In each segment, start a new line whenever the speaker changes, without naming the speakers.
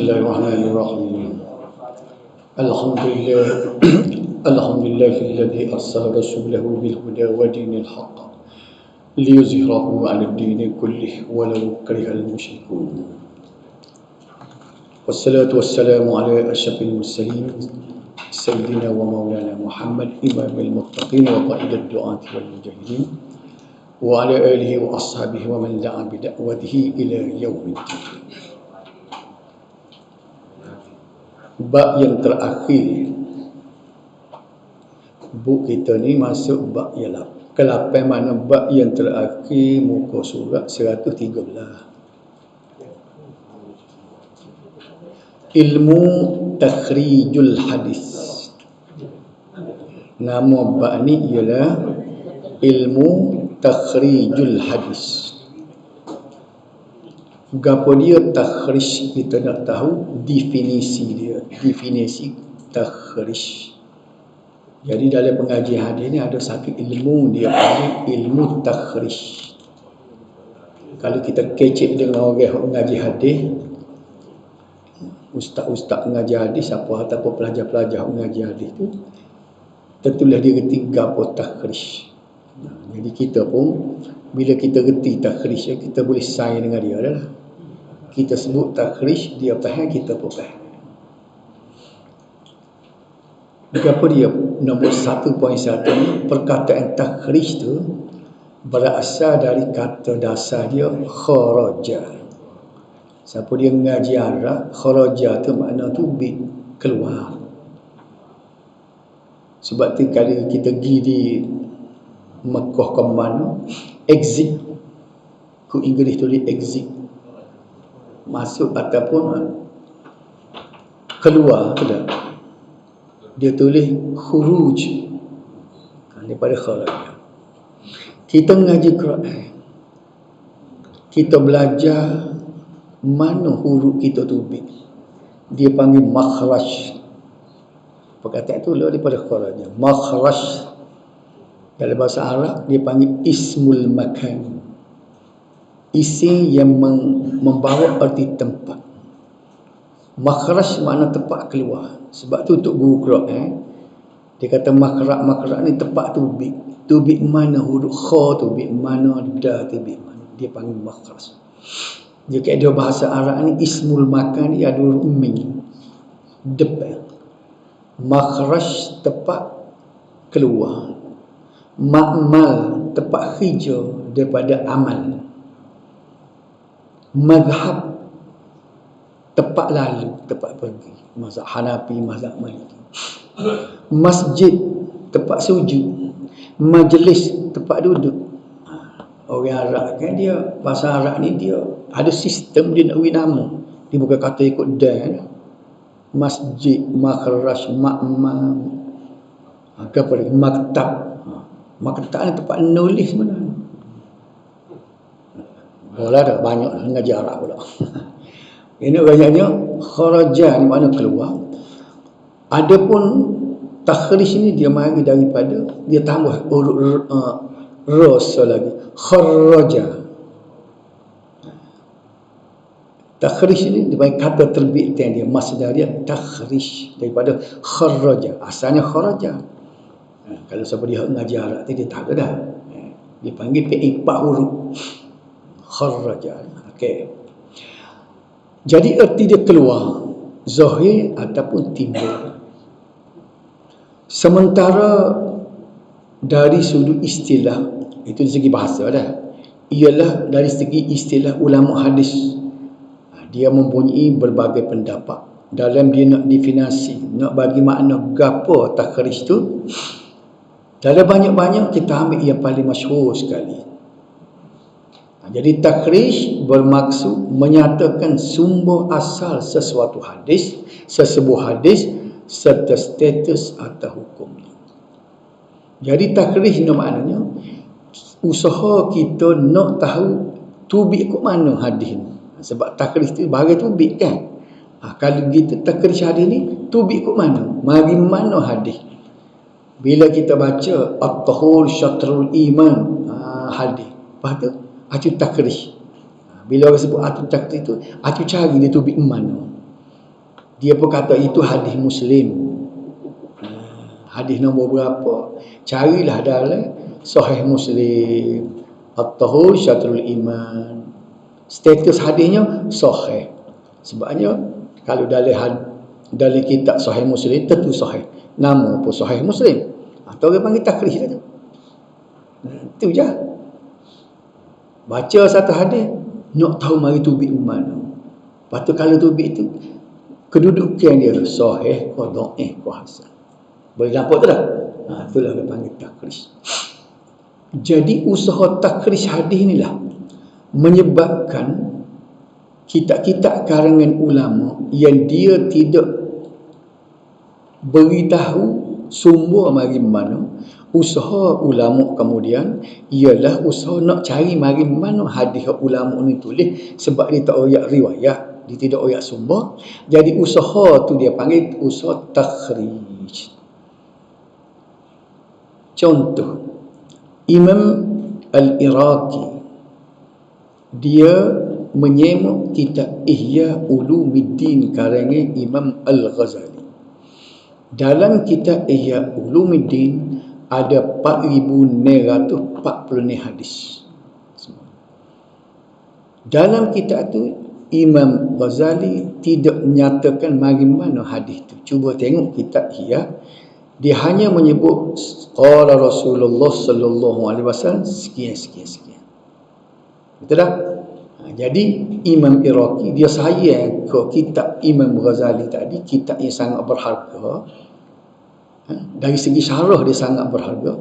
الله الرحمن الرحيم. الحمد لله الحمد لله الذي أرسل رسوله بالهدى ودين الحق ليظهره على الدين كله ولو كره المشركون. والصلاة والسلام على أشرف المرسلين سيدنا ومولانا محمد إمام المتقين وقائد الدعاة والمجاهدين وعلى آله وأصحابه ومن دعا بدعوته إلى يوم الدين. Bab yang terakhir buku kita ni masuk bab ialah ke-8, mana bab yang terakhir muka surat 113. Ilmu takhrijul hadis. Nama bab ni ialah ilmu takhrijul hadis. Gapo dia takhrij, kita nak tahu definisi dia, definisi takhrij. Jadi dalam pengajian hadis ni ada satu ilmu dia panggil ilmu takhrij. Kalau kita kecek dengan orang mengaji hadis, ustaz-ustaz mengaji hadis apa ataupun pelajar-pelajar mengaji hadis tu, tentulah dia reti gapo takhrij. Jadi kita pun bila kita reti takhrij, kita boleh saing dengan dia dah. Kita sebut takhrij, dia faham, kita pun faham. Apa dia? Nombor 1.1 ni, perkataan takhrij tu berasal dari kata dasar dia kharaja. Siapa dia mengaji Arab, kharaja tu makna tu keluar. Sebab tu kalau kita pergi di Mekah ke mana, exit, ku Inggeris tulis exit, masuk ataupun keluar, tidak. Dia tulis khuruj daripada kharaj. Kita mengaji Quran, kita belajar mana huruf kita tubik, dia panggil makhraj. Perkataan tu lah daripada kharaj, makhraj. Dalam bahasa Arab dia panggil ismul makan, isim yang membawa arti tempat. Makhraj makna tempat keluar. Sebab tu untuk guru Quran, dia kata makhraj ni tempat tubik. Tubik mana huruf kha, tubik mana da, tubik mana, dia panggil makhraj. Jika ada bahasa Arab ni ismul makan dia ada huruf mim depan. Makhraj tempat keluar. Ma'mal tempat hijau daripada amal. Mazhab tempat lalu, tempat pergi. Mazhab Hanafi, mazhab Maliki. Masjid tempat sujud. Majlis tempat duduk. Orang Arab kan, dia bahasa Arab ni dia ada sistem dia nak beri nama. Dia bukan kata ikut dan. Masjid, makhraj, ma'mal, apa lagi, maktab. Maktab ni tempat nulis mana. Bola dah banyak mengaji Arab pula. Ini banyaknya kharaja ni makna keluar. Adapun takhrij ni dia mari daripada, dia tambah huruf ra lagi, kharaja. Takhrij ni daripada kata terbitan dia, masdar dia takhrij daripada kharaja. Asalnya kharaja. Kalau siapa dia mengaji Arab dia tahu dah. Dia panggil fi'il 4 huruf. Kharaja. Okey. Jadi erti dia keluar, zahir ataupun timbul. Sementara dari sudut istilah, itu dari segi bahasa dah, ialah dari segi istilah ulama hadis, dia mempunyai berbagai pendapat dalam dia nak definisi, nak bagi makna gapo takhrij tu. Dalam banyak-banyak kita ambil yang paling masyhur sekali. Jadi takhrij bermaksud menyatakan sumber asal sesuatu hadis, sesebuah hadis serta status atau hukumnya. Jadi takhrij ni maknanya usaha kita nak tahu tubik kat mana hadis ni. Sebab takhrij tu bagi tubik kan. Kalau kita takhrij hadis ni, tubik kat mana? Mari mana hadis? Bila kita baca at-tahur syatrul iman, hadis. Lepas tu acu takhrij. Bila orang sebut atu takdir itu, atu cari dia tu bik mana. Dia pun kata itu hadis Muslim. Hadis nombor berapa? Carilah dalam Sahih Muslim. At-tahur syatrul iman. Status hadisnya sahih. Sebabnya kalau dalam kitab Sahih Muslim tentu sahih. Nama pun Sahih Muslim. Atau orang panggil takrij tu. Itu je. Baca satu hadis, nak tahu mari tubik mana. Lepas tu kalau tubik tu kedudukan dia sahih ke dhaif ke hasan. Boleh nampak tu dah? Itulah dia panggil takrij. Jadi usaha takrij hadis inilah menyebabkan kitab-kitab karangan ulama yang dia tidak beritahu sumber mari mana, usaha ulama kemudian ialah usaha nak cari mari mana hadis ulama ni tulis, sebab dia tak royak riwayat, dia tidak royak sumber. Jadi usaha tu dia panggil usaha takhrij. Contoh, Imam Al-Iraqi dia menyemak kitab Ihya Ulumuddin karangan Imam Al-Ghazali. Dalam kitab Ihya Ulumuddin ada 4,940 hadis. Dalam kitab tu Imam Ghazali tidak menyatakan mari mana hadis tu. Cuba tengok kitab Ihya, dia hanya menyebut qala Rasulullah sallallahu alaihi wasallam sekian. Betul tak? Jadi Imam Iraqi dia sayang ke kitab Imam Ghazali tadi, kitab yang sangat berharga. Dari segi syarah dia sangat berharga.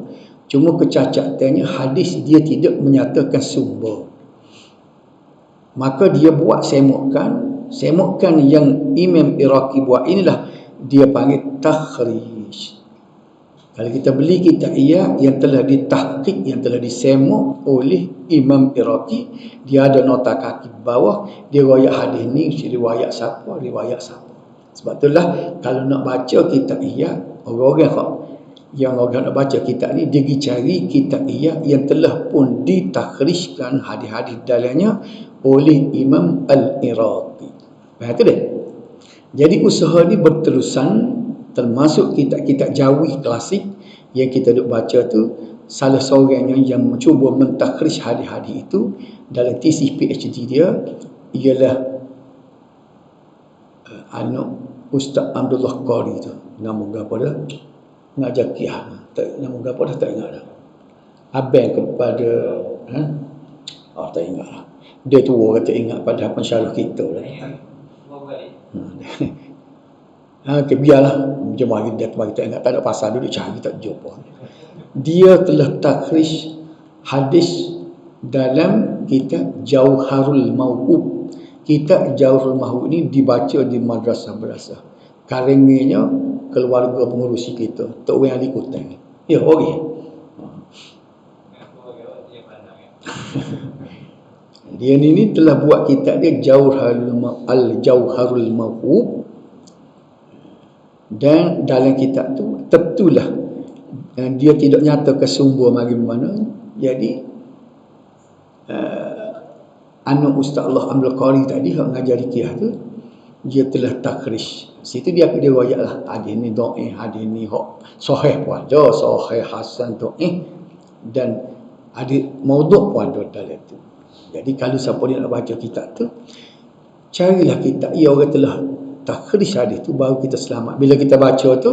Cuma kecacatannya hadis dia tidak menyatakan sumber. Maka dia buat semokan yang Imam Iraqi buat inilah dia panggil takhrij. Kalau kita beli kitab yang telah ditahqiq, yang telah disemak oleh Imam Iraqi, dia ada nota kaki bawah, dia riwayat hadis ni riwayat siapa. Sebab itulah kalau nak baca kitab orang-orang yang nak baca kitab ni, dia pergi cari kitab yang telah pun ditakhrijkan hadis-hadis dalamnya oleh Imam Al-Iraqi. Itu dia. Jadi usaha ni berterusan, termasuk kitab-kitab jawi klasik yang kita duk baca tu. Salah seorang yang mencuba mentakhrij hadis-hadis itu dalam tesis PhD dia ialah anak Ustaz Abdullah Qari tu. Nama berapa dah? Ngajar Qiyah. Nama berapa dah tak ingat dah. Abang kepada tak ingat lah. Dia tua kata ingat pada pensyarah kita lah. Okay, biarlah jemaah kita ingat, tak ada pasal duduk cari tak jumpa. Dia telah takhrij hadis dalam kitab Jauharul Mawhub. Kitab Jauharul Mawhub ni dibaca di madrasah-madrasah. Karangannya keluarga pengurusi kita, Tok Wei Ali Kutan. Ya, okey. Dia ni telah buat kitab dia Jauharul Mawhub. Dan dalam kitab tu tentulah dia tidak nyatakan sumber mari mana. Jadi anak Ustaz Allah Abdul Qari tadi yang ngajari Qiyah tu, dia telah takhrij. Situ dia riwayatlah hadis ni dhaif, hadis ni sahih pun ada, sahih hasan dhaif, dan hadis maudhu' pun ada dalam tu. Jadi kalau siapa dia nak baca kitab tu, carilah kitab orang telah takhrij hadis tu, baru kita selamat. Bila kita baca tu,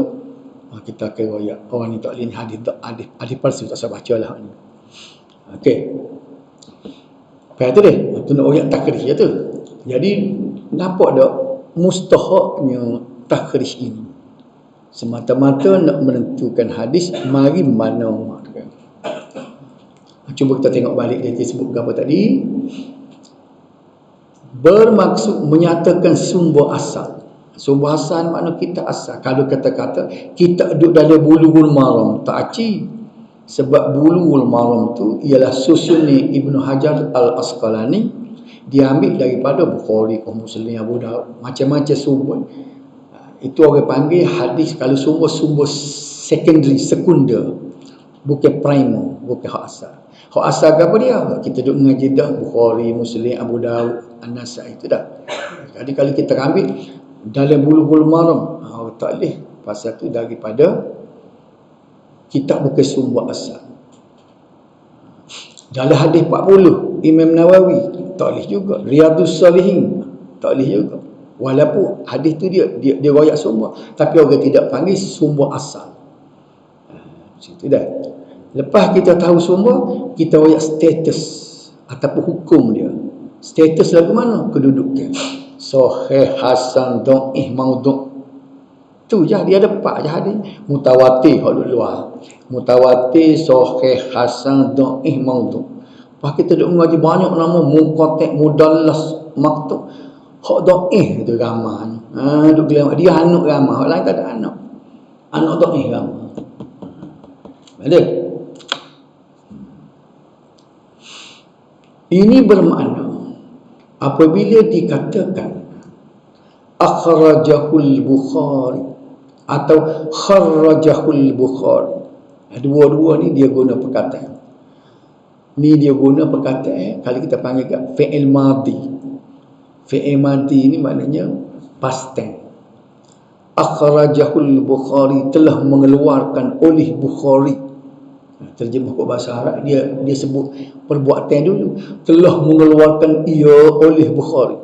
kita akan royak orang ni tak boleh hadis palsu, tak usah baca lah ni. Okey. Lepas tu dia, tu nak royak takhrij je tu. Jadi nampak tak mustahaknya takhrij ini semata-mata nak menentukan hadis mari mana. Cuba kita tengok balik dia sebut apa tadi. Bermaksud menyatakan sumber asal. Sumber asal makna kita asal. Kalau kata-kata kita duduk dalam Bulughul Maram, tak aci. Sebab Bulughul Maram tu ialah susunan Ibnu Hajar Al-Asqalani, diambil daripada Bukhari, Muslim, Abu Daud, macam-macam sumber. Itu orang panggil hadis kalau sumber secondary, sekunder, bukan primer, bukan hak asal. Hak asal apa dia? Kita duduk mengaji dah Bukhari, Muslim, Abu Daud, An-Nasai itu dah. Jadi kalau kita ambil dalam Bulughul Maram tak boleh, pasal tu daripada kitab bukan sumber asal. Dalam hadis 40 Imam Nawawi tak boleh juga. Riyadhus Salihin tak boleh juga. Walaupun hadis tu dia riwayat sumber, tapi orang tidak panggil sumber asal. Situ dah. Lepas kita tahu sumber, kita royak status ataupun hukum dia. Status lagu mana? Kedudukan. Sahih, hasan, dhaif, maudhu'. Tu je dia ada 4 je hadis. Mutawatir hak luar. Mutawatir, sahih, hasan, dhaif, maudhu'. Lepas kita duk mengaji banyak nama munqati', mudallas, maktub. Hak dhaif tu ramai. Duk bilang dia anak ramai, hak lain tak ada anak. Anak dhaif ramai. Betul? Ini bermakna apabila dikatakan akhrajahul Bukhari atau kharrajahul Bukhari, dua-dua ni dia guna perkataan. Ni dia guna perkataan kalau kita panggil kat fi'il madhi. Fi'il madhi ni maknanya past tense. Akhrajahul Bukhari, telah mengeluarkan oleh Bukhari. Terjemah ke bahasa Arab, dia sebut perbuatan dulu, telah mengeluarkan ia oleh Bukhari.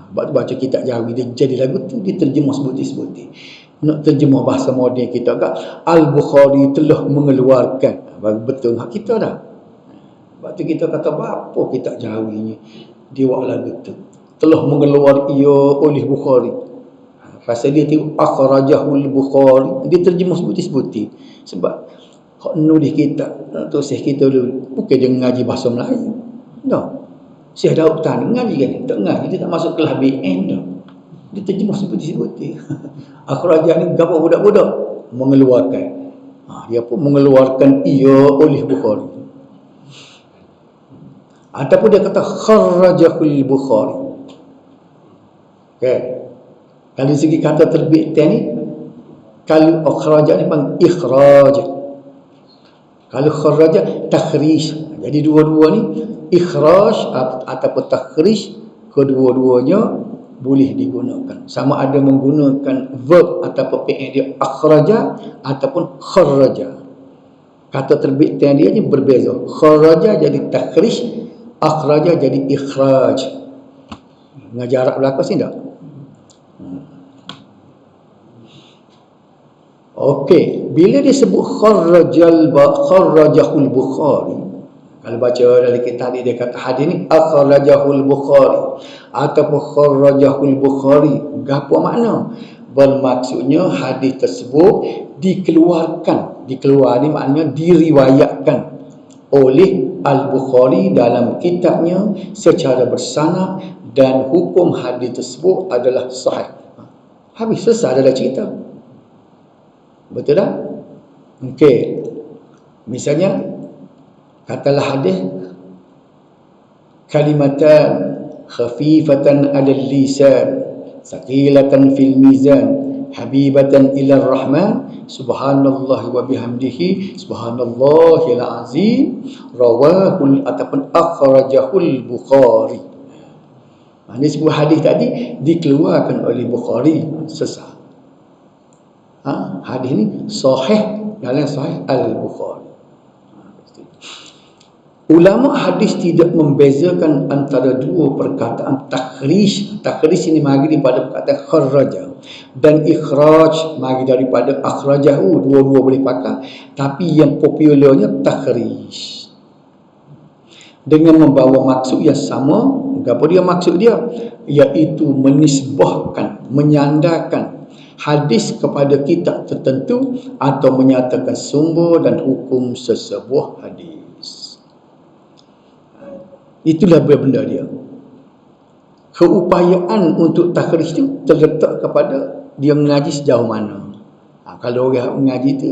Sebab tu baca kitab Jawi dia jadi lagu tu dia terjemah sebuti-sebuti. Nak terjemah bahasa moden kita kat Al-Bukhari telah mengeluarkan. Betul hak kita dah. Sebab tu kita kata apa kitab Jawi ni dia buat lagu tu. Telah mengeluar ia oleh Bukhari. Pasal dia tu akhrajahul Bukhari, dia terjemah sebuti-sebuti. Sebab hak nulis kitab tulis kita dulu bukan dia ngaji bahasa Melayu. Tak. Syekh Daud Tani ngaji kan? Tak ngaji, dia tak masuk kelas BN dah. Dia terjemah sebuti-sebuti. Akhrajah ni gapo budak-budak mengeluarkan. Dia pun mengeluarkan ia oleh Bukhari. Ataupun dia kata kharrajahul Bukhari. Okay. Kalau segi kata terbit ni, kalau akhrajah ni panggil ikhraj. Kalau kharrajah takhrij. Jadi dua-dua ni ikhraj ataupun takhrij, kedua-duanya boleh digunakan. Sama ada menggunakan verb ataupun fi'il dia akhraja ataupun kharraja. Kata terbit dia ni berbeza. Kharraja jadi takhrij, akhraja jadi ikhraj. Ngaji Arab belaka sini tak? Okey, bila disebut kharrajahul Bukhari, kalau baca dalam kitab dia kata hadis ni akhrajahul Bukhari ataupun kharrajahul Bukhari, apa makna? Bermaksudnya hadis tersebut dikeluarkan. Dikeluar ni maknanya diriwayatkan oleh Al-Bukhari dalam kitabnya secara bersanad dan hukum hadis tersebut adalah sahih. Habis selesai adalah cerita. Betul tak? Okey. Misalnya katalah hadis kalimatan khafifatan 'alal lisan thaqilatan fil mizan habibatan ila rahman subhanallah wa bihamdihi subhanallahil azim rawahul ataupun akhrajahul Bukhari. Ini sebuah hadis tadi dikeluarkan oleh Bukhari sesat. Hadis ni sahih dalam sahih Al-Bukhari. Ulama hadis tidak membezakan antara dua perkataan takhrij. Takhrij ini mari daripada perkataan kharraja dan ikhraj mari daripada akhrajahu. Dua-dua boleh pakai, tapi yang popularnya takhrij dengan membawa maksud yang sama. Apa dia maksud dia? Iaitu menisbahkan, menyandarkan hadis kepada kitab tertentu atau menyatakan sumber dan hukum sesebuah hadis. Itulah benda dia. Keupayaan untuk takhrij itu terletak kepada dia mengaji sejauh mana. Kalau orang mengaji tu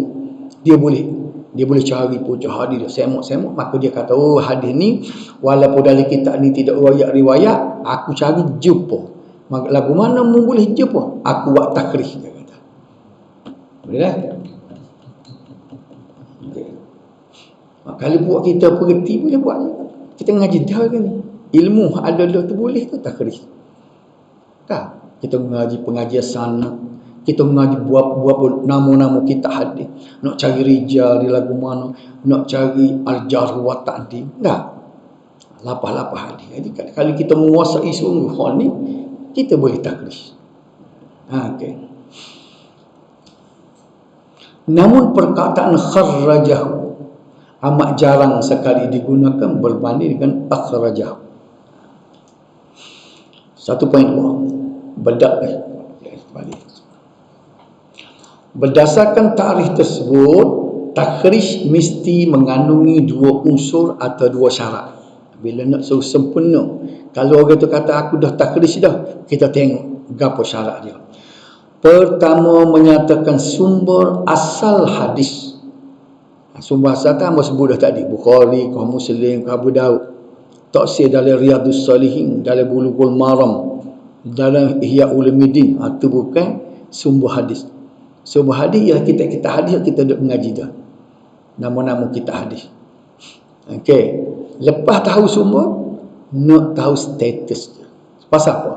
dia boleh cari pucuk hadis dia, semok-semok, maka dia kata hadis ni walaupun dalam kitab ni tidak riwayat, aku cari jumpa. Lagu mana mu boleh jumpa, aku buat takhrij, dia kata. Boleh tak? Okay. Kalau buat kita perhati boleh buat juga. Kita ngaji dah kan ilmu ada tu boleh tu takhrij. Tak. kita mengaji pengajian sanad, kita mengaji buat nama-nama kita hadis. Nak cari rijal di lagu mana, nak cari al-jarh wa ta'dil. Enggak. Lapah-lapah hadis. Jadi kalau kita menguasai sungguh hal ni, kita boleh takrij. Okey. Namun perkataan kharrajahu amat jarang sekali digunakan berbanding dengan akhrajahu. 1.2 bedak balik. Berdasarkan takrif tersebut, takhrij mesti mengandungi dua unsur atau dua syarat. Bila nak suruh sempurna, kalau orang tu kata aku dah takhrij dah, kita tengok gapo syarat dia. Pertama, menyatakan sumber asal hadis. Sumber asal tu hamba sebut dah tadi, Bukhari, Muslim, Abu Daud. Taksir dalam Riyadhus Salihin, dalam Bulughul Maram, dalam Ihya Ulumuddin. Itu bukan sumber hadis. Sumber hadis ialah kita hadis, kita duk mengaji dah. Nama-nama kita hadis. Okey. Lepas tahu sumber, nak tahu status dia. Pasal apa?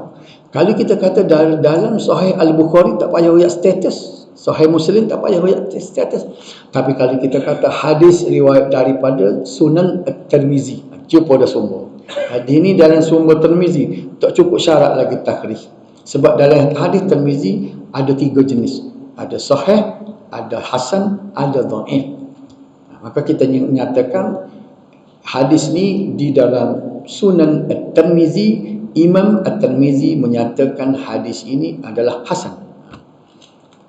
Kalau kita kata dalam Sahih Al-Bukhari tak payah riwayat status, Sahih Muslim tak payah riwayat status. Tapi kalau kita kata hadis riwayat daripada Sunan At-Tirmizi, cuba dah sumber. Hadis ni dalam sumber Tirmizi, tak cukup syarat lagi takhrij. Sebab dalam hadis Tirmizi ada 3 jenis. Ada sahih, ada hasan, ada dhaif. Maka kita nyatakan hadis ni di dalam Sunan At-Tirmizi, Imam At-Tirmizi menyatakan hadis ini adalah hasan.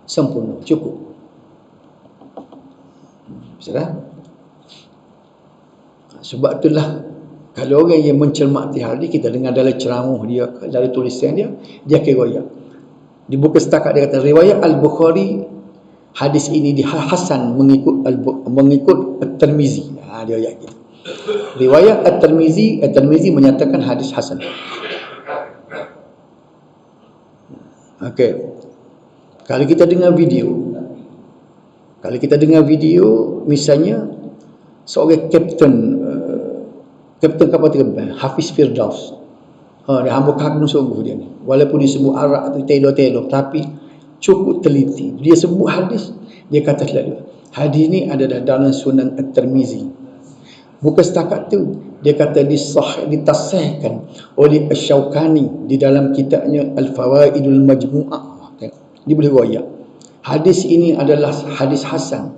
Sempurna, cukup. Sudah? Sebab itulah kalau orang yang mencermati hadis, kita dengar dalam ceramah dia, dari tulisan dia, dia kira riwayat. Di buku setakat dia kata riwayat Al-Bukhari hadis ini di hasan mengikut At-Tirmizi. Dia ayat gitu. Riwayat At-Tirmizi menyatakan hadis hasan. Okey. Kalau kita dengar video, misalnya seorang kapten kapal terbang, Hafiz Firdaus. Dia hamba kagum sungguh dia ni. Walaupun dia sebut arak tu telo-telo, tapi cukup teliti. Dia sebut hadis, dia kata selalu, hadis ni adalah dalam Sunan At-Tirmizi. Bukan setakat tu, dia kata ditasihkan oleh Asy-Syaukani di dalam kitabnya Al-Fawaidul Majmu'ah. Dia boleh riwayat. Hadis ini adalah hadis hasan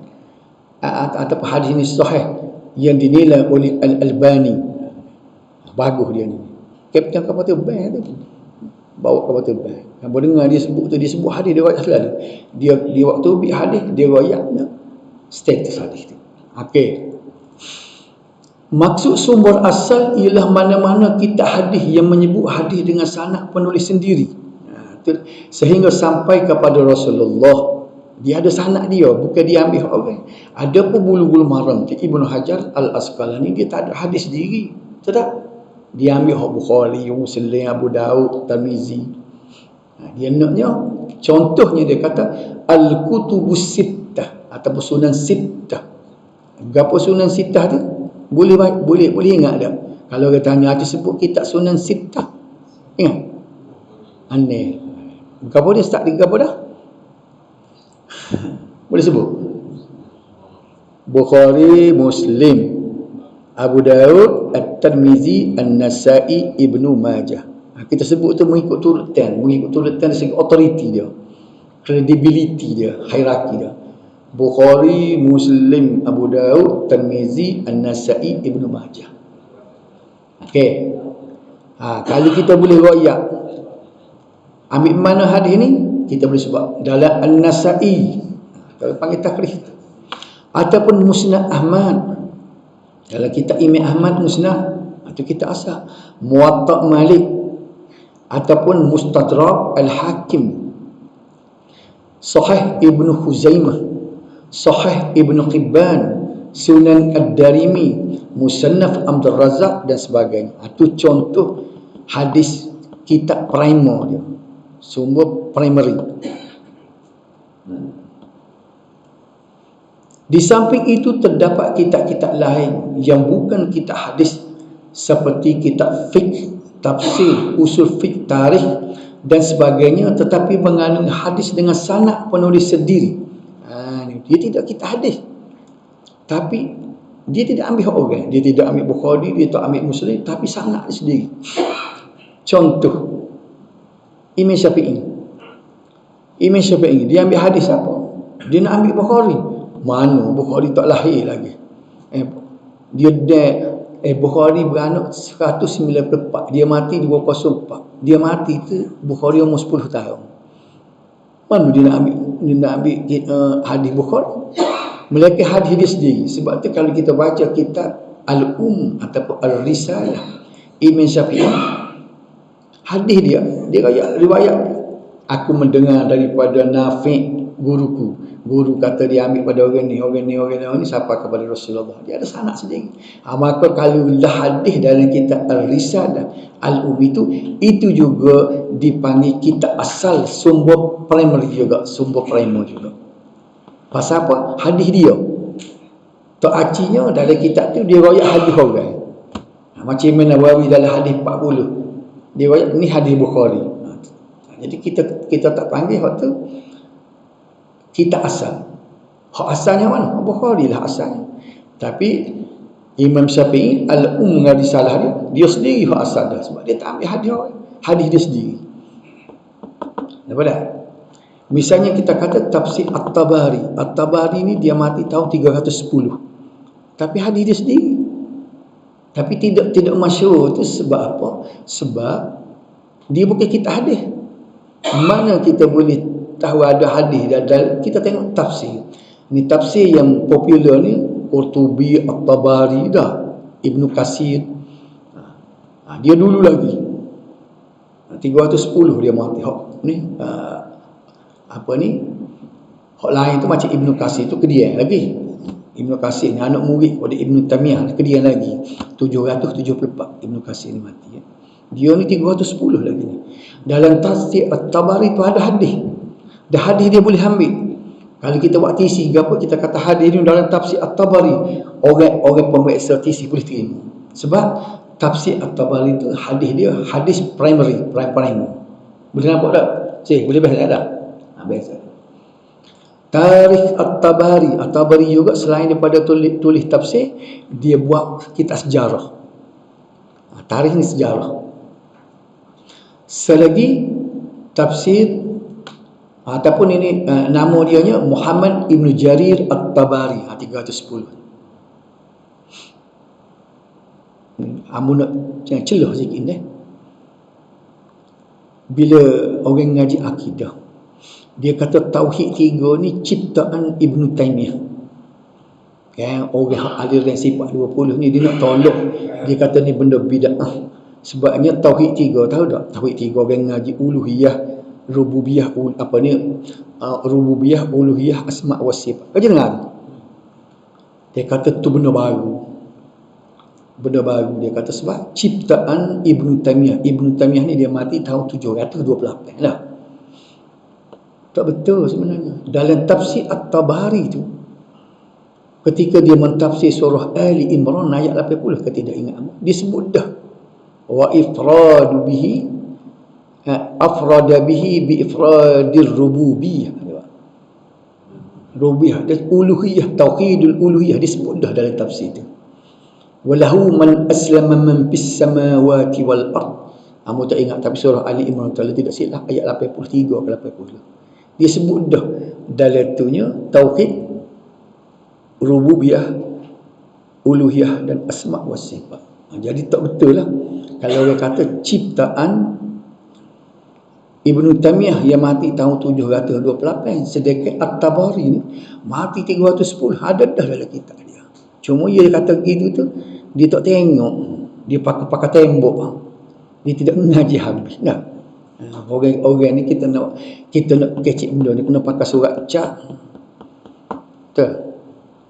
atau hadis ini sahih yang dinilai oleh Al-Albani. Bagus dia ni. Kapten kapal terbang tu. Bawa kapal terbang. Kamu dengar dia sebut hadis, dia riwayat selalu. Dia waktu ambil hadis, dia riwayatnya status hadis tu. Okey. Maksud sumber asal ialah mana-mana kitab hadis yang menyebut hadis dengan sanad penulis sendiri. Sehingga sampai kepada Rasulullah. Dia ada sanad dia, bukan dia ambil orang. Ada pun Bulughul Maram, Ibnu Hajar Al-Asqalani, dia tak ada hadis sendiri. Tak? Dia ambil Bukhari, Muslim, Abu Daud, Tirmizi. Dia naknya, contohnya dia kata Al-Kutubus Sittah ataupun Sunan Sittah. Gapo Sunan Sittah tu? Boleh ingat tak? Kalau kita tanya, ada sebut kitab Sunan Sittah. Ingat? Aneh. Gapo dia start di gapo dah? Boleh sebut? Bukhari, Muslim, Abu Daud, At-Tirmizi, An-Nasa'i, Ibnu Majah. Kita sebut tu mengikut turutan dari segi authority dia, credibility dia, hierarki dia. Bukhari, Muslim, Abu Daud, Tirmizi, An-Nasa'i, Ibnu Majah. Okey. Kalau kita boleh riwayat, ambil mana hadis ni, kita boleh sebut dalam An-Nasa'i, kalau panggil takrif, ataupun Musnad Ahmad. Kalau kita Imam Ahmad Musnad, itu kita asal Muwatta Malik, ataupun Mustadrak Al-Hakim, Sahih Ibnu Khuzaimah, Sahih Ibnu Hibban, Sunan Ad-Darimi, Musannaf Abdul Razak dan sebagainya. Itu contoh hadis kitab primer dia, sumber primary. Di samping itu terdapat kitab-kitab lain yang bukan kitab hadis seperti kitab fiqh, tafsir, usul fiqh, tarikh, dan sebagainya, tetapi mengandung hadis dengan sanad penulis sendiri. Dia tidak kita hadis, tapi dia tidak ambil orang, dia tidak ambil Bukhari, dia tak ambil Muslim, tapi sanad sendiri. Contoh Imam Syafi'i dia ambil hadis apa? Dia nak ambil Bukhari. Mana Bukhari tak lahir lagi. Bukhari beranak 194, dia mati 204. Dia mati tu Bukhari umur 10 tahun. Mana dia nak ambil hadis Bukhari? Melainkan hadis dia sendiri. Sebab tu kalau kita baca kitab Al-Um ataupun Al-Risalah Imam Syafi'i, hadis dia riwayat, aku mendengar daripada Nafi' guruku. Guru kata dia ambil pada orang ni sampai kepada Rasulullah. Dia ada sanad sendiri. Maka kalau hadis dalam kitab Al-Risalah Al-Um itu juga dipanggil kitab asal, sumber primer juga. Pasal apa? Hadis dia. Tak artinya dalam kitab tu dia riwayat hadis orang. Macam Imam Nawawi dalam hadis 40. Dia riwayat ni hadis Bukhari. Jadi kita tak panggil hak tu kita asal. Hak asalnya mana? Bukhari lah asalnya. Tapi Imam Syafi'i Al-Um dengan risalah dia sendiri hak asal dah, sebab dia tak ambil hadis dia sendiri. Nampak tak? Misalnya kita kata tafsir At-Tabari ni dia mati tahun 310. Tapi hadis dia sendiri. Tapi tidak masyhur tu sebab apa? Sebab dia bukan kitab hadis. Mana kita boleh tahu ada hadis dan kita tengok tafsir. Ni tafsir yang popular ni Qurtubi, At-Tabari dah, Ibnu Katsir. Dia dulu lagi 310 dia mati. Hak lain tu macam Ibnu Katsir tu kedian lagi. Ibnu Katsir ni anak murid pada Ibnu Taimiyah, kedian lagi 774 Ibnu Katsir ni mati. Dia ni 310 lagi ni. Dalam tafsir At-Tabari tu ada hadis. Dan hadis dia boleh ambil. Kalau kita buat tisi ke apa, kita kata hadis ni dalam tafsir At-Tabari, orang pemeriksa tisi boleh terima. Sebab tafsir At-Tabari tu hadis dia hadis primary. Boleh nampak tak? Boleh bahas tak? Biasa. Tarikh At-Tabari juga selain daripada tulis tafsir, dia buat kitab sejarah. Tarikh ni sejarah. Selagi tafsir ataupun ini nama dianya Muhammad Ibn Jarir At-Tabari 310. Amun nak celah sikit ni. Bila orang ngaji akidah, dia kata tauhid 3 ni ciptaan Ibn Taimiyah. Orang aliran sifat 20 ni dia nak tolak, dia kata ni benda bid'ah. Sebabnya tauhid 3, tahu tak? Tauhid 3 orang ngaji uluhiyah, rububiyah, rububiyah, uluhiyah, asma wa sifat. Kau dengar? Dia kata tu benda baru. Dia kata sebab ciptaan Ibn Taimiyah. Ibn Taimiyah ni dia mati tahun 728 lah. Tak betul sebenarnya. Dalam tafsir At-Tabari tu, ketika dia mentafsir surah Ali Imran ayat 80, kalau tidak ingat, dia sebut dah wa ifradu bihi, afrada bihi bi ifradir rububiyah. Rububiyah dan uluhiyah, tauhidul uluhiyah disebut dah dalam tafsir tu. Walahu man aslama man fis samawati wal ard. Kamu tak ingat, tapi surah Ali Imran kalau tidak silap ayat 83 ke 80. Dia sebut dah dalam tunya tauhid rububiyah, uluhiyah dan asma wa sifat. Jadi tak betul lah kalau orang kata ciptaan Ibn Taimiyah yang mati tahun 728, sedangkan At-Tabari ni mati 310. Ada dah dalam kitab dia. Cuma dia kata gitu tu, dia tak tengok, dia pakai tembok, dia tidak mengaji habis. Nah, orang ni kita nak kecik benda ni kena pakai surat cap. Betul.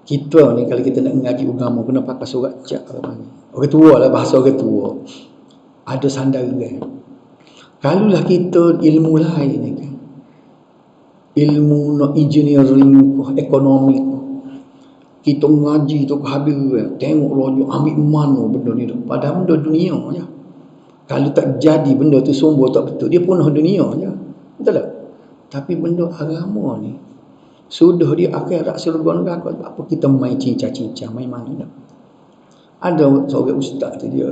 Kita ni kalau kita nak mengaji agama kena pakai surat cap. Orang tua lah, bahasa orang tua. Ada sandaran. Kalulah kita ilmu lain ni kan, ilmu nak engineering, ekonomi, kita ngaji tu habis tengok rojo ambil mana benda ni, padahal benda dunia je. Kalau tak jadi benda tu sumber tak betul, dia punah dunia je. Betul tak? Tapi benda agama ni, sudah dia akhirat syurga neraka. Apa kita main cincang-cincang, main mana tak? Ada seorang ustaz tu, dia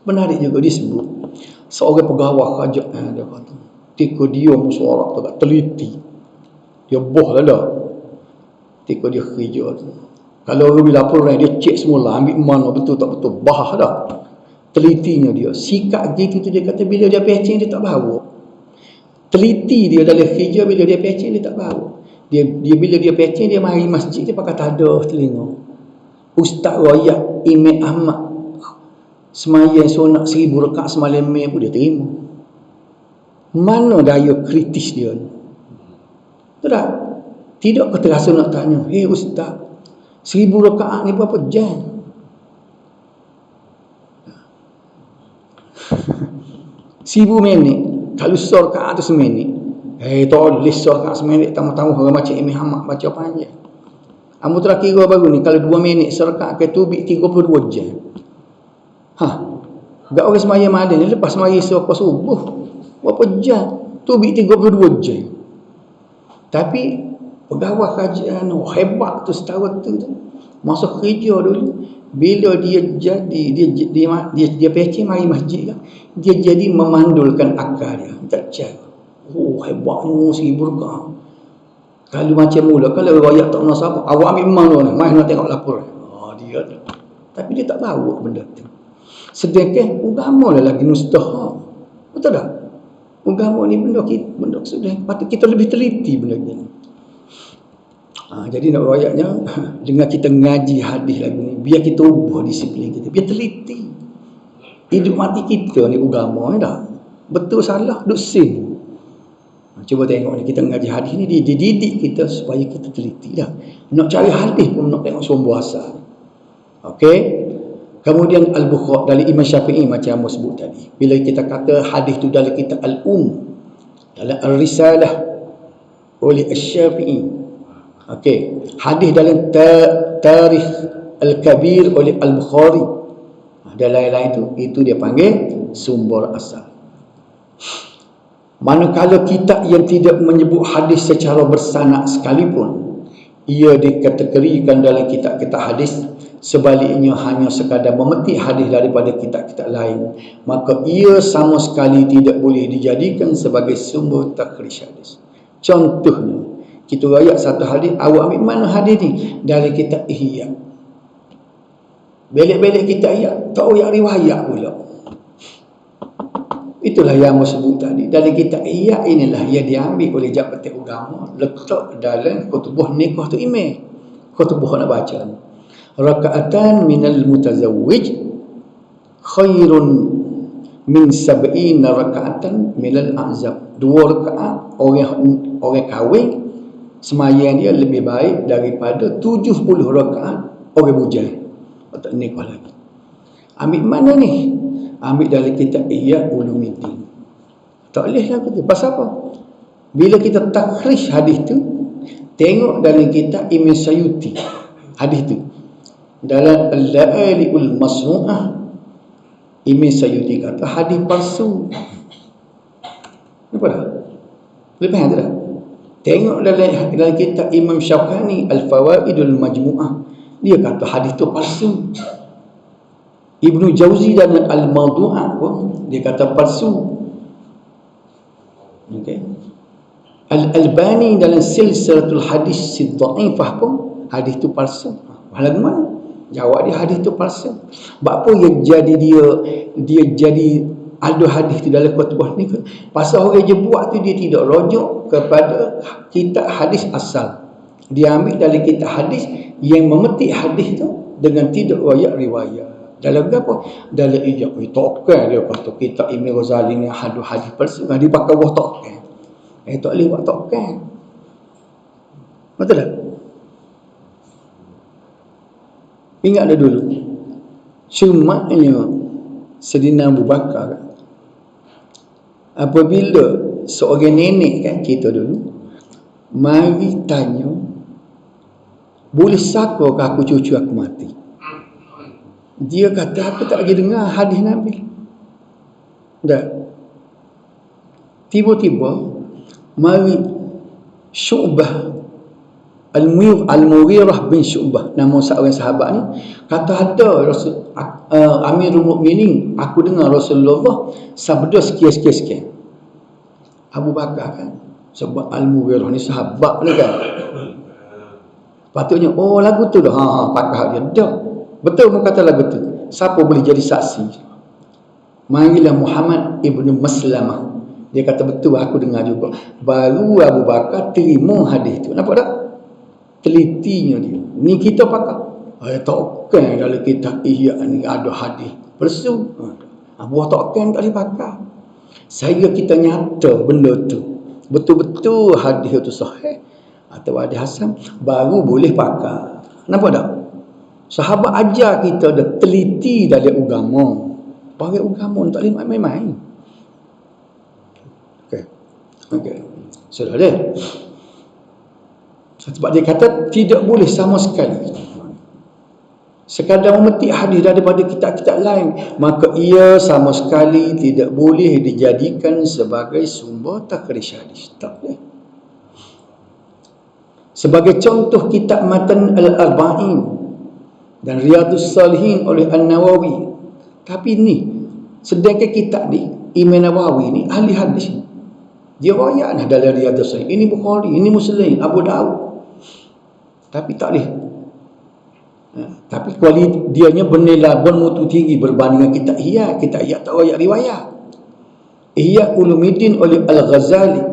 menarik juga, dia sebut seorang pegawai kerajaan, dia kata ketika dia musyawarah tu teliti, dia boh lah dah ketika dia kerja tu. Kalau orang laporan dia cek semula, ambil mana betul tak betul, bah dah telitinya dia. Sikap gitu tu dia kata bila dia pecing dia tak bawa. Teliti dia dalam kerja, bila dia pecing dia tak bawa. Dia bila dia pecing dia mari masjid dia pakai tadah telinga. Ustaz royak Imam Ahmad semayang sunat 1000 rakaat semalam pun dia terima. Mana daya kritis dia ni? Tak? Tidak kau terasa nak tanya, "Hei ustaz, 1000 rakaat ni berapa jam?" 1000 minit. Kalau rakaat tu seminit. Tulis rakaat seminit, tamu-tamu orang macam Imam Ahmad baca panjang. Amu telah kira baru ni, kalau 2 minit serakaat ke tu 32 jam. Gak orang semayang malam ni lepas semayang subuh berapa jam? Tu 32 jam. Tapi pegawai kerajaan hebat tu setahun tu masa kerja dulu, bila dia jadi dia pecing mari masjid kan, dia jadi memandulkan akal dia. Tak cak. Hebatnya 1000 rakaat. Kalau macam mula, kalau rakyat tak nak sabar, awak ambil mana ni? Mai nak tengok laporan. Dia tu. Tapi dia tak bawa benda tu. Sedangkan agama lah lagi mustahak. Betul tak? Agama ni benda sudah patut kita lebih teliti benda ni. Jadi nak rakyatnya dengan kita ngaji hadis lagi ni, biar kita ubah disiplin kita, biar teliti. Hidup mati kita ni agama ni dah. Betul salah duk sin. Cuba tengok ni, kita ngaji hadis ni dia didik kita supaya kita teliti dah. Nak cari hadis pun nak tengok sumber asal. Okey. Kemudian Al-Bukhari dari Imam Syafi'i macam Amos sebut tadi. Bila kita kata hadis tu dalam kitab dalam Al-Risalah oleh Asy-Syafi'i. Okey. Hadis dalam Tarikh Al-Kabir oleh Al-Bukhari. Dan lain-lain itu dia panggil sumber asal. Manakala kitab yang tidak menyebut hadis secara bersanad sekalipun, ia dikategorikan dalam kitab-kitab hadis, sebaliknya hanya sekadar memetik hadis daripada kitab-kitab lain, maka ia sama sekali tidak boleh dijadikan sebagai sumber takhrij hadis. Contohnya, kita rakyat satu hadis, awak ambil mana hadis ni? Dari kitab Ihya. Belik-belik kitab Ihya, tak royak riwayat pula. Itulah yang saya sebut tadi. Dari kitab Ihya inilah yang diambil oleh Jabatan Agama, letak dalam kutubah nikah tu imam. Kutubah nak baca ni. Raka'atan minal mutazawwij khairun min 70 raka'atan minal a'zab. 2 rakaat orang kahwin semayang dia lebih baik daripada 70 rakaat orang bujang. Tak nikah lagi. Ambil mana ni? Ambil dari kitab Ihya Ulumuddin. Tak boleh lah kata. Pasal apa? Bila kita takhrij hadis tu, tengok dalam kitab Imam Sayyuti hadis tu. Dalam Al-La'ali'ul Masnu'ah, Imam Sayyuti kata hadis palsu. Apa dah? Lepas tu dah. Tengok dalam kitab Imam Syaukani Al-Fawaidul Majmu'ah, dia kata hadis tu palsu. Ibnu Jauzi dan Al-Mawdu'ah pun dia kata palsu. Okey. Al-Albani dalam Silsilatul Hadis Dhaifah pun hadis tu palsu. Lagu mana? Jawab dia hadis tu palsu. Sebab apa dia jadi ada hadis tu dalam kutubah ni? Pasal orang je buat tu dia tidak rujuk kepada kitab hadis asal. Dia ambil dari kitab hadis yang memetik hadis tu dengan tidak riwayat. Dalam apa? Dalam ijab. Tokan dia kata kitab Ibn Ghazali ni hadis palsu. Dia pakai buah tokan. Tak boleh buat tokan. Betul tak? Ingat dah dulu. Cumanya Sayyidina Abu Bakar, apabila seorang nenek kan kita dulu mari tanya, boleh saka ke aku cucu aku mati? Dia kata aku tak lagi dengar hadis Nabi. Dan tiba-tiba mari Syu'bah Al-Mughirah bin Syu'bah, nama seorang sahabat ni, kata ada Rasul Amirul Mukminin, aku dengar Rasulullah sabda sekian-sekian. Abu Bakar kan, sebab Al-Mughirah ni sahabat ni kan, patutnya oh lagu tu dah pakar dia dah betul mu kata lagu tu. Siapa boleh jadi saksi? Marilah Muhammad ibnu Maslamah, dia kata betul, aku dengar juga. Baru Abu Bakar terima hadis tu. Nampak tak telitinya dia ni? Kita pakar takkan dalam kitab Ihya ni ada hadis palsu. Buah takkan tak boleh pakar. Saya kita nyata benda tu betul-betul hadis itu sahih atau hadis hasan, baru boleh pakar. Nampak tak? Sahabat ajar kita dah teliti dalam agama. Para agama tak boleh main-main. Okey. Sudah dia. Sebab dia kata tidak boleh sama sekali sekadar memetik hadis daripada kitab-kitab lain, maka ia sama sekali tidak boleh dijadikan sebagai sumber takhrij hadis. Tak boleh. Sebagai contoh kitab Matan Al-Arba'in dan Riyadhus Salihin oleh An-Nawawi. Tapi ni sedangkan kitab ni Imam Nawawi ni ahli hadis, dia riwayat dalam Riyadhus Salihin, ini Bukhari, ini Muslim, Abu Daud. Tapi tak boleh. Tapi kualiti dianya bernilai bermutu tinggi berbanding kitab Ihya. Kitab Ihya tak riwayat. Ihya Ulumuddin oleh Al-Ghazali,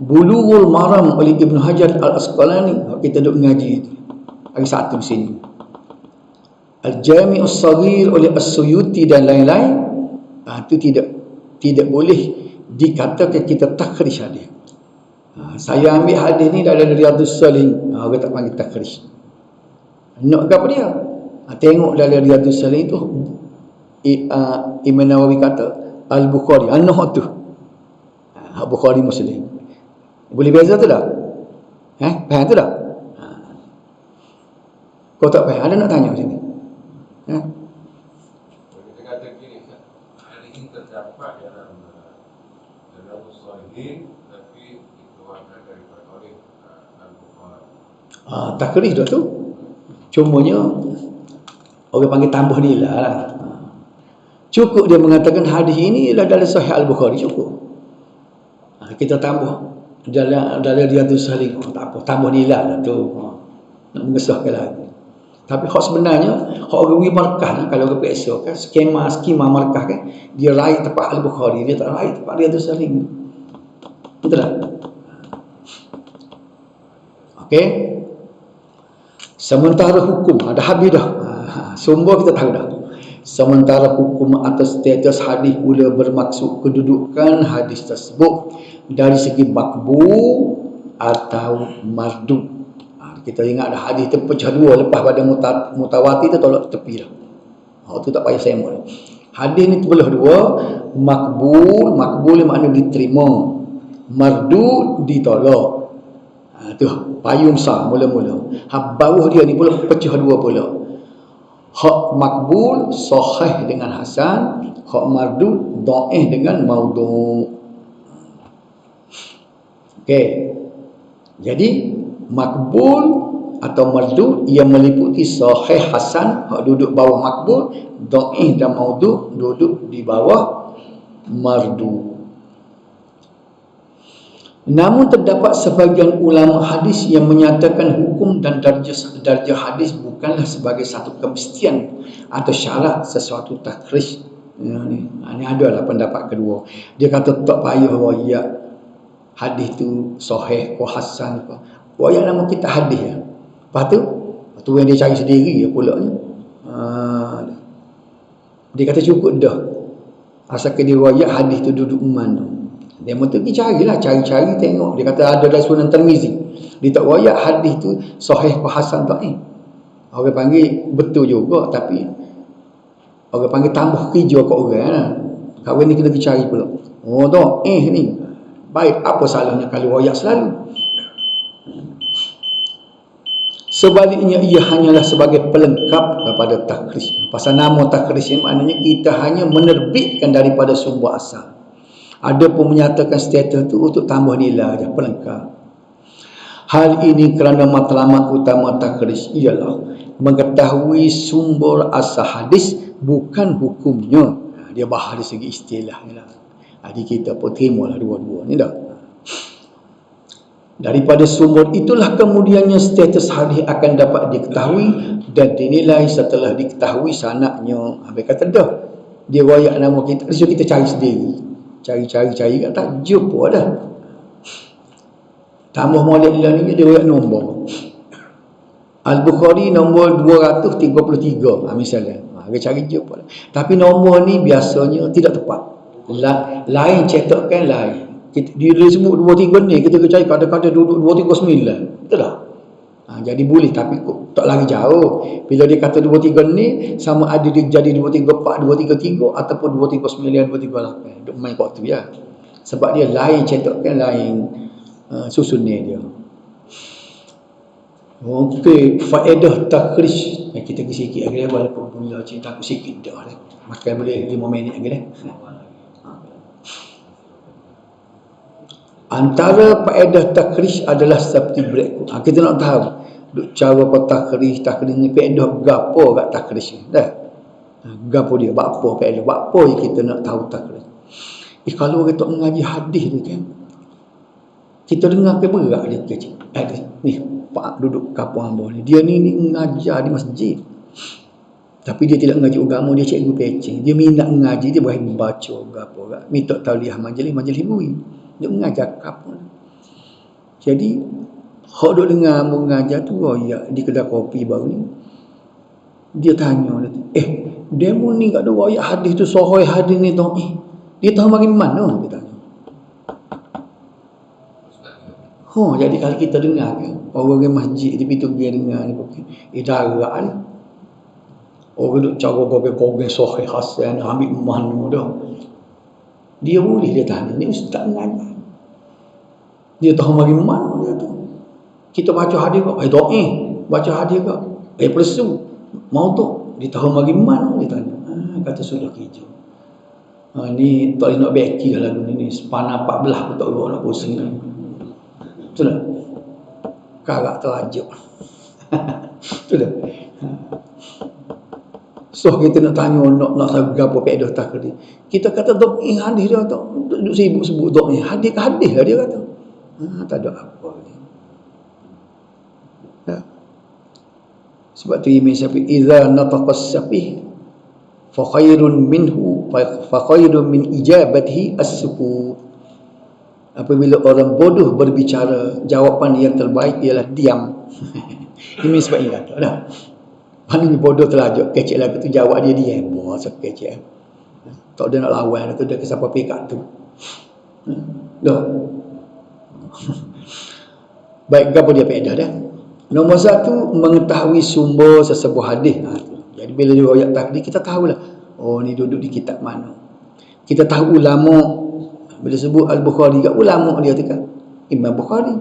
Bulughul Maram oleh Ibn Hajar Al-Asqalani, kita duk ngaji hari satu sini. Al-Jami'us Saghir oleh As-Suyuti dan lain-lain. Itu tidak boleh dikatakan kita takhrij hadis. Saya ambil hadis ni dari Riyadhus Salihin, orang tak panggil takhrij. Nak ke apa dia? Tengok dalam Riyadhus Salihin tu Imam Nawawi kata Al-Bukhari, anuh tu Bukhari Muslim. Boleh beza tu tak? Faham tu tak? Kau tak faham, ada nak tanya sini?
Kita kata gini, hadis ini terdapat dalam Riyadhus Salihin, tapi dikeluarkan daripada oleh Al-Bukhari.
Takhrij dah tu. Cumanya orang panggil tambah nilai lah. Cukup dia mengatakan hadis ini ialah dalam Sahih Al-Bukhari, cukup. Kita tambah dalam Riyadhus Salihin, tak apa, tambah nilai dah tu. Nak mengesahkan lagi. Tapi hak sebenarnya hak rawi markah ni, kalau orang periksa kan skema markah kan, dia raih tempat Al-Bukhari, dia tak raih tempat Riyadhus Salihin. Betul tak? Okey. Sementara hukum ada habis dah. Sumber kita tahu dah. Sementara hukum atas status hadis pula bermaksud kedudukan hadis tersebut dari segi makbul atau mardu. Kita ingat dah hadis tu pecah dua lepas pada mutawatir tu tolak tepi dah. Tu tak payah saya mula. Hadis ni terbelah dua, makbul makna diterima, mardu ditolak. Tu payung sah mula-mula. Bawah dia ni pula pecah dua pula. Hak makbul sahih dengan hasan, hak mardu dhaif dengan maudhu'. Okey. Jadi makbul atau mardu ia meliputi sahih, hasan, hak duduk bawah makbul, dhaif dan maudhu' duduk di bawah mardu. Namun terdapat sebagian ulama hadis yang menyatakan hukum dan darjah hadis bukanlah sebagai satu kemestian atau syarat sesuatu takhrij. Ini adalah pendapat kedua. Dia kata tak payah riwayat hadis tu sahih atau hasan apa. Riwayat nama kita hadis ya. Lepas tu yang dia cari sendiri ya pula ni. Dia kata cukup dah. Asalkan dia riwayat hadis tu duduk mana. Dia mesti pergi carilah, cari-cari tengok. Dia kata ada dalam Sunan Tirmizi. Dia tak riwayat hadis tu sahih atau hasan tak ni. Orang panggil betul juga, tapi orang panggil tambah kerja kat orang lah. Kawan ni kita pergi cari pula. Oh tak, ni. Baik, apa salahnya kalau riwayat selalu? Sebaliknya ia hanyalah sebagai pelengkap kepada takris. Pasal nama takris ini maknanya kita hanya menerbitkan daripada sumber asal. Ada pun menyatakan status itu untuk tambah nilai aja, pelengkap. Hal ini kerana matlamat utama takris ialah mengetahui sumber asal hadis, bukan hukumnya. Dia bahas dari segi istilahnya lah. Jadi kita pun terimalah dua-dua ni dah. Daripada sumber itulah kemudiannya status hadis akan dapat diketahui dan dinilai setelah diketahui sanadnya. Habis kata dah, dia royak nama kita, so kita cari sendiri. Cari tak jumpa dah. Tambah molek lah ni, dia royak nombor. Al-Bukhari nombor 233 misalnya. Dia cari jumpa. Tapi nombor ni biasanya tidak tepat. Lain cetakkan lain. Dia sebut 23 ni, kita cari kata-kata duduk 239. Betul tak? Jadi boleh, tapi tak lagi jauh. Bila dia kata 23 ni, sama ada dia jadi 234, 233 ataupun 239, 238. Duk main kat tu ya. Sebab dia lain cetakkan, lain susunan dia. Okey, faedah takhrij. Kita pergi sikit lagi walaupun punya cerita aku sikit dah. Makan boleh 5 minit lagi dah. Antara faedah takhrij adalah seperti berikut. Kita nak tahu cara kau takhrij ni faedah gapo kat takhrij ni dah. Gapo dia, apa faedah, apa yang kita nak tahu takhrij. Kalau kita mengaji hadis tu kan, kita dengar ke berat dia kecil. Ni pak duduk kampung hamba ni. Dia ni mengajar di masjid. Tapi dia tidak mengaji agama, dia cikgu pecing. Dia minat mengaji, dia boleh membaca gapo gak. Minta tauliah majlis bui. Dia mengajar kampung. Jadi hok duk dengar mengajar tu royak di kedai kopi baru ni. Dia tanya demo ni kat dua royak hadis tu sahih hadis ni tu. Dia tahu bagi mana dia tanya. Jadi kalau kita dengar kan, orang masjid di pintu dia dengar ni darah ni. Orang duk cara gobe-gobe sahih hasan ambil mana dah. Dia boleh dia tanya, ni ustaz mengajar. Dia tahu bagi mana dia tu. Kita baca hadis kok, baca hadis kok. Persu. Mau tu, dia tahu bagi mana dia tanya. Kata sudah kerja. Ni tak nak beki lah lagu ni. Sepana 14 pun tak luar nak pusing. Betul tak? Karak terajuk. Betul tak? So kita nak tanya, nak tahu apa faedah takhrij. Kita kata dhaif hadis dia tak duk sibuk sebut dhaif. Hadis lah dia kata. Tak ada apa ni. Ya. Sebab tu Imam Syafi'i idza nataqa as-safih fa khairun minhu fa khairun min ijabatihi as-sukut. Apabila orang bodoh berbicara, jawapan yang terbaik ialah diam. Imam Syafi'i kata dah. Mana bodoh terlajuk kecil lagu tu, jawab dia diam. Wah, sekecil. Tak ada nak lawan tu, dia ke siapa pikat tu. Dah. Baik, apa dia faedah dah? Nombor 1, mengetahui sumber sesebuah hadis. Jadi bila dia royak takhrij, kita tahulah. Oh, ni duduk di kitab mana. Kita tahu ulama. Bila sebut Al-Bukhari, ulama dia tu kan Imam Bukhari.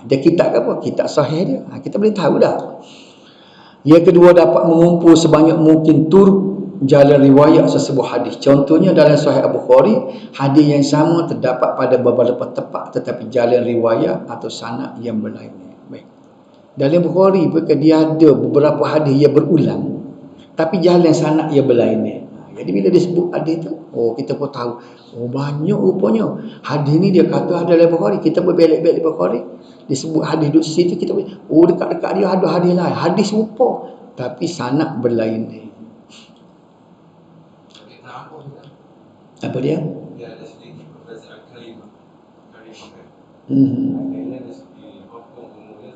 Dia kitab apa? Kitab sahih dia. Kita boleh tahu dah. Yang kedua, dapat mengumpul sebanyak mungkin turuk jalan riwayat sesebuah hadis. Contohnya dalam Sahih Al-Bukhari, hadis yang sama terdapat pada beberapa tempat tetapi jalan riwayat atau sanad yang berlainan. Baik. Dalam Bukhari pun dia ada beberapa hadis yang berulang tapi jalan sanad yang berlainan. Jadi bila disebut hadis tu, kita pun tahu, banyak rupanya hadis ni dia kata ada dalam Bukhari. Kita berbelak-belak Bukhari, disebut hadis duduk situ, kita dekat-dekat dia ada hadis lain, hadis serupa tapi sanad berlainan. Apa dia?
Dia ada sedikit perbezaan kalimah kan. Ada dari segi hukum umumnya.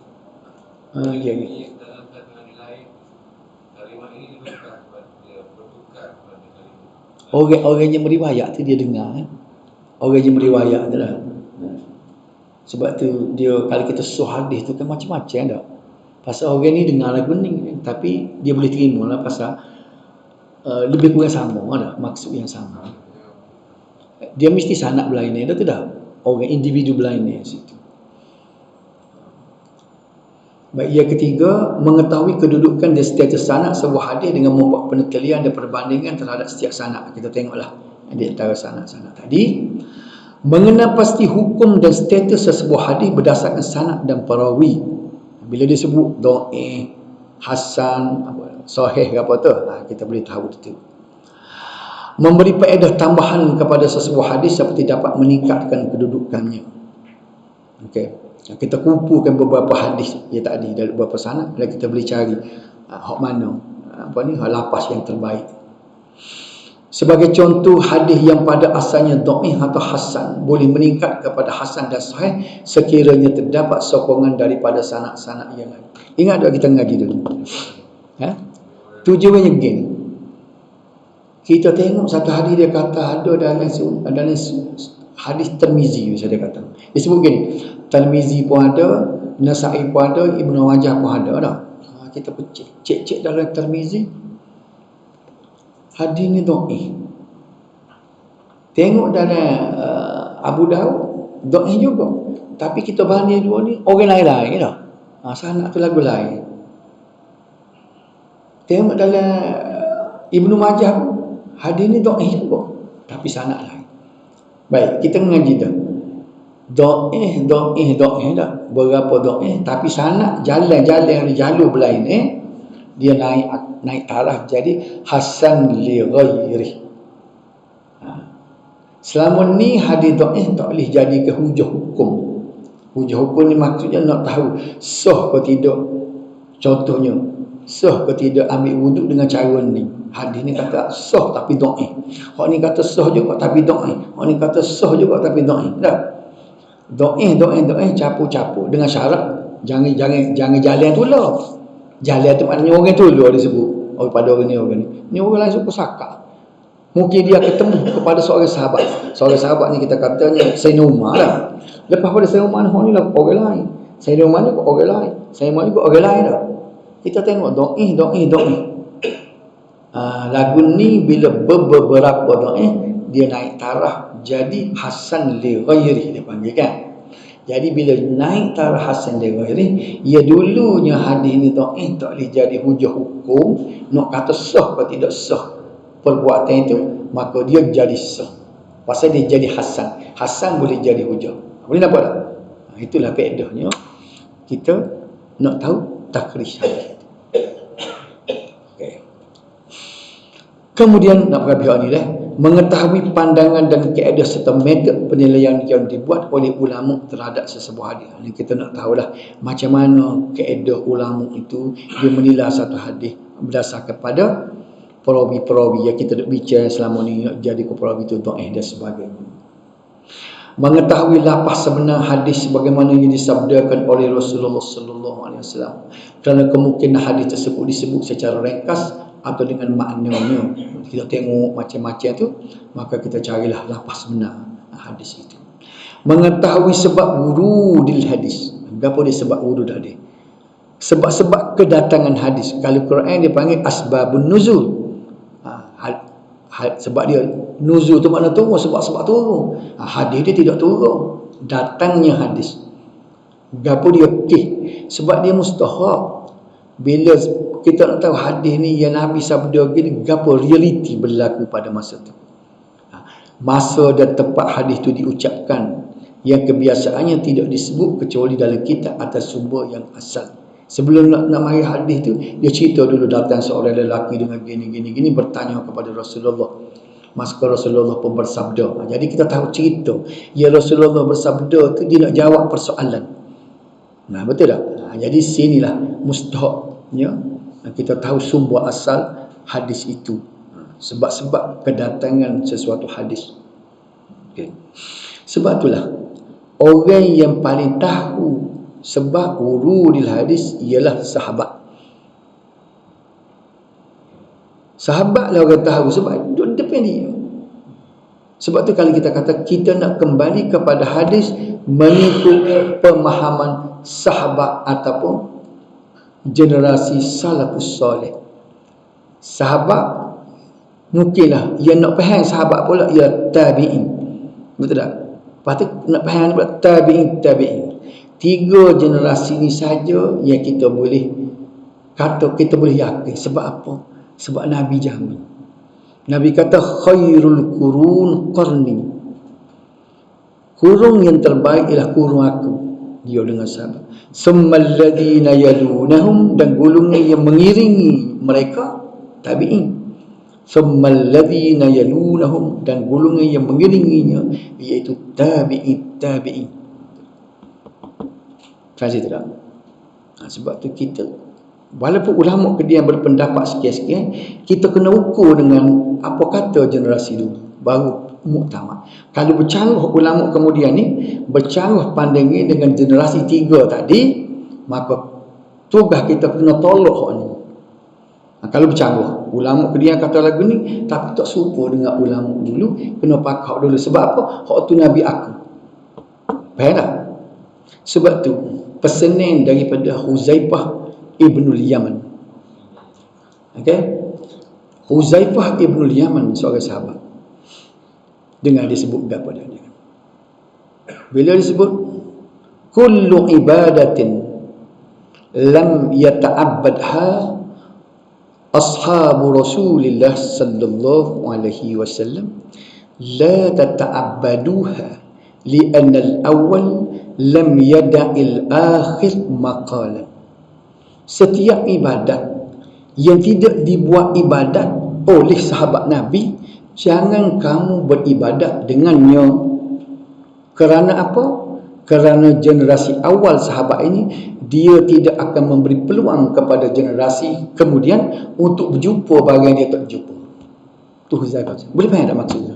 Ya.
Dalam kata lain, kalimah ini bertukar pada kalimah.
Orang yang meriwayat tu dia dengar kan? Orang yang meriwayat tu lah. Sebab tu dia kalau kita suh hadis tu kan macam-macam dah. Pasal orang ni dengar lagu ni tapi dia boleh terima lah pasal lebih kurang sama lah, maksud yang sama. Dia mesti sanad berlainan dah tu dah. Orang individu berlainan situ. Baik, yang ketiga, mengetahui kedudukan dan status sanad sebuah hadis dengan membuat penelitian dan perbandingan terhadap setiap sanad. Kita tengoklah di antara sanad-sanad tadi. Mengenal pasti hukum dan status sebuah hadis berdasarkan sanad dan perawi. Bila dia sebut dhaif, hasan, sahih ke apa tu, kita boleh tahu itu. Memberi faedah tambahan kepada sesebuah hadis seperti dapat meningkatkan kedudukannya. Okey. Kita kumpulkan beberapa hadis yang tadi dari beberapa sanad dan kita boleh cari hak mana lapas yang terbaik. Sebagai contoh, hadis yang pada asalnya dhaif atau hasan boleh meningkat kepada hasan dan sahih sekiranya terdapat sokongan daripada sanad-sanad yang lain. Ingat tak kita ngaji dulu? Tujuannya begini. Kita tengok satu hadis dia kata ada dalam hadis Tirmizi, dia kata. Dia sebut begini, Tirmizi pun ada, Nasa'i pun ada, Ibnu Majah pun ada dah. Kita pun cek dalam Tirmizi, hadis ni dhaif. Tengok dalam Abu Daud, dhaif juga. Tapi kita banding dua ni orang lain-lain dah. Sanad tu lagu lain. Tengok dalam Ibnu Majah, hadis ni dhaif juga, tapi sanad lain. Baik, kita mengaji dah. Dhaif dah. Berapa dhaif, tapi sanad jalan jalur berlain dia naik taraf jadi hasan li ghairi. Selama ni hadis dhaif tak boleh jadi ke hujah hukum. Hujah hukum ni maksudnya nak tahu sah ke tidak. Contohnya, sah ke tidak ambil wuduk dengan cara ni. Hadis ni kata sah tapi dhaif. Hak ni kata sah juga tapi dhaif. Hak ni kata sah juga tapi dhaif. Dah. Dhaif capur-capur dengan syarat jangan jalan tu lah. Jalan tu maknanya orang tu lah disebut. Pada orang ni. Ni orang lain suka sakak. Mungkin dia ketemu kepada seorang sahabat. Seorang sahabat ni kita katanya Sayyidina Umar lah. Lepas pada Sayyidina Umar ni lah orang lain. Sayyidina Umar ni orang lain. Sayyidina Umar ni orang lain dah. Kita tengok dhaif. Lagu ni bila beberapa dhaif dia naik taraf jadi hasan li ghairi dia panggil kan. Jadi bila naik taraf hasan li ghairi, ia dulunya hadis ni dhaif tak boleh jadi hujah hukum nak kata sah atau tidak sah perbuatan itu, maka dia jadi sah. Pasal dia jadi hasan. Hasan boleh jadi hujah. Boleh nampak tak? Itulah faedahnya kita nak tahu takhrij hadis. Kemudian nak pergi pihak ni mengetahui pandangan dan kaedah serta metod penilaian yang dibuat oleh ulama terhadap sesebuah hadis. Ini kita nak tahulah macam mana kaedah ulama itu dia menilai satu hadis berdasarkan pada perawi-perawi yang kita nak bincang selama ni, jadi perawi itu dhaif dan sebagainya. Mengetahui lafaz sebenar hadis sebagaimana yang disabdakan oleh Rasulullah sallallahu alaihi wasallam. Kerana kemungkinan hadis tersebut disebut secara ringkas atau dengan maknanya. Kita tengok macam-macam tu, maka kita carilah lafaz benar hadis itu. Mengetahui sebab wurudil hadis. Apa dia sebab wurud hadis? Sebab-sebab kedatangan hadis. Kalau Quran dia panggil asbabun nuzul. Sebab dia nuzul tu makna turun, sebab turun. Hadis dia tidak turun, datangnya hadis. Gapo dia sebab dia mustahab. Bila kita nak tahu hadis ni yang Nabi sabda gini, gapo realiti berlaku pada masa tu. Masa dan tempat hadis tu diucapkan yang kebiasaannya tidak disebut kecuali dalam kitab atas sumber yang asal. Sebelum nak mari hadis tu, dia cerita dulu datang seorang lelaki dengan gini bertanya kepada Rasulullah. Maka Rasulullah pun bersabda. Jadi kita tahu cerita. Ya Rasulullah bersabda tu dia nak jawab persoalan. Betul tak? Jadi sinilah mustahaknya kita tahu sumber asal hadis itu. Sebab-sebab kedatangan sesuatu hadis. Okay. Sebab itulah orang yang paling tahu sebab wurudil hadis ialah sahabat. Sahabat lah orang tahu sebab duduk depan dia. Sebab tu kalau kita kata kita nak kembali kepada hadis mengikut pemahaman sahabat ataupun generasi salafus soleh. Sahabat mungkinlah yang nak faham sahabat pula ialah tabi'in. Betul tak? Lepas tu nak faham pula tabi'in. 3 generasi ni saja yang kita boleh kata, kita boleh yakin. Sebab apa? Sebab Nabi jamin. Nabi kata khairul qurun qarni. Kurung yang terbaik ialah kurung aku. Dia dengan sahabat. Summal ladina yalunahum, dan golongan yang mengiringi mereka tabi'in. Summal ladina yalunahum, dan golongan yang mengiringinya iaitu tabi'in. Transit tak? Sebab tu kita, walaupun ulama kedua yang berpendapat sekian-sekian, kita kena ukur dengan apa kata generasi dulu, baru muktamad. Kalau bercanggah ulama kemudian ni, bercanggah pandangan dengan generasi 3 tadi, maka tugas kita kena tolak hak ni. Kalau bercanggah, ulama kedua kata lagu ni tapi tak serupa dengan ulama dulu, kena pakai dulu. Sebab apa? Hak tu Nabi aku. Faham tak? Sebab tu pesanan daripada Huzaifah Ibnul Yaman. Okey? Huzaifah Ibnul Yaman seorang sahabat. Dengar dia sebut apa dia. Bila disebut kullu ibadatin lam yata'abbadha ashabu Rasulillah sallallahu alaihi wasallam la tata'abbaduha li'anna al-awwal lam yada'il akhir maqala. Setiap ibadat yang tidak dibuat ibadat oleh sahabat Nabi, jangan kamu beribadat dengannya. Kerana apa? Kerana generasi awal sahabat ini, dia tidak akan memberi peluang kepada generasi kemudian untuk berjumpa barang dia tak jumpa. Tu Huzaifah. Boleh faham tak maksudnya?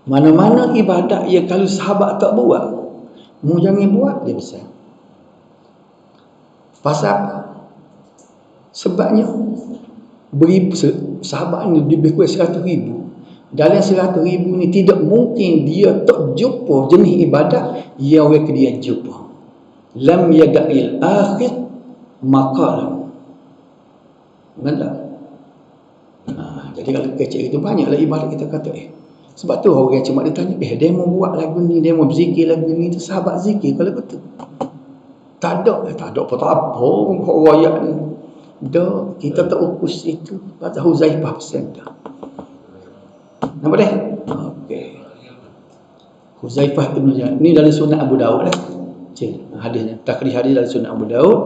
Mana-mana ibadat yang kalau sahabat tak buat, mu jangan buat, dia besar. Pasal apa? Sebabnya sahabat ni lebih kurang 100,000. Dalam 100,000 ni tidak mungkin dia tak jumpa jenis ibadat yang orang dia jumpa. Lam yada'il akhir maqalam. Benar? Jadi kalau kecil itu banyaklah ibadat kita kata sebab tu orang cuma dia tanya, dia mau buat lagu ni, dia mau berzikir lagu ni, tu sahabat zikir kalau betul. Tak ada apa-apa royak ni. Dah, kita tak ukus itu. Pasal Huzaifah pesan dah. Nampak dah? Okey. Huzaifah Ibn Yaman. Ni dalam sunat Abu Daud dah. Hadisnya. Takrij hadis dalam sunat Abu Daud.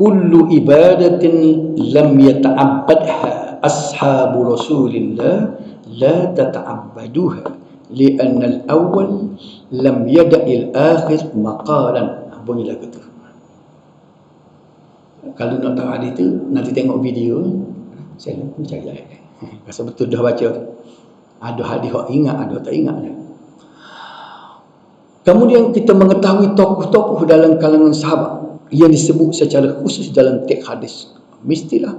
Kullu ibadatin lam yata'abbadha ashabu Rasulillah la tata'abbaduha li'anna al-awwal lam yada'il akhir maqalan. Bunyilah kata. Kalau nak tahu hadis tu, nanti tengok video. Saya cari ayat. Rasa betul dah baca tu. Ada hadis yang ingat, ada tak ingat. Kemudian kita mengetahui tokoh-tokoh dalam kalangan sahabat yang disebut secara khusus dalam teks hadis. Mestilah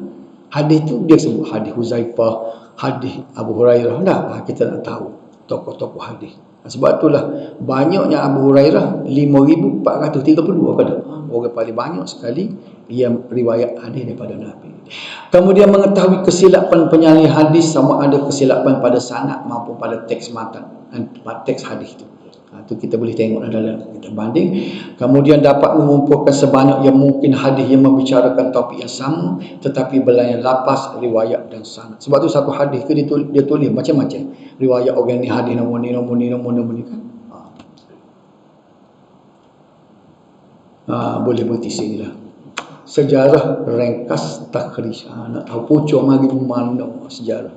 hadis tu dia sebut hadis Huzaifah, hadis Abu Hurairah. Kita nak tahu tokoh-tokoh hadis. Sebab itulah banyaknya Abu Hurairah 5,432 pada orang paling banyak sekali yang riwayat hadis daripada Nabi. Kemudian mengetahui kesilapan penyalin hadis, sama ada kesilapan pada sanad maupun pada teks matan, teks hadis itu. Itu kita boleh tengok dalam kita banding. Kemudian dapat mengumpulkan sebanyak yang mungkin hadis yang membicarakan topik yang sama tetapi berlainan lapas, riwayat dan sanad. Sebab tu satu hadis tu dia tulis macam-macam riwayat orang ni, hadis nombor ni kan. Boleh berhenti sini lah. Sejarah ringkas takhrij. Nak tahu pucuk mari mana sejarah.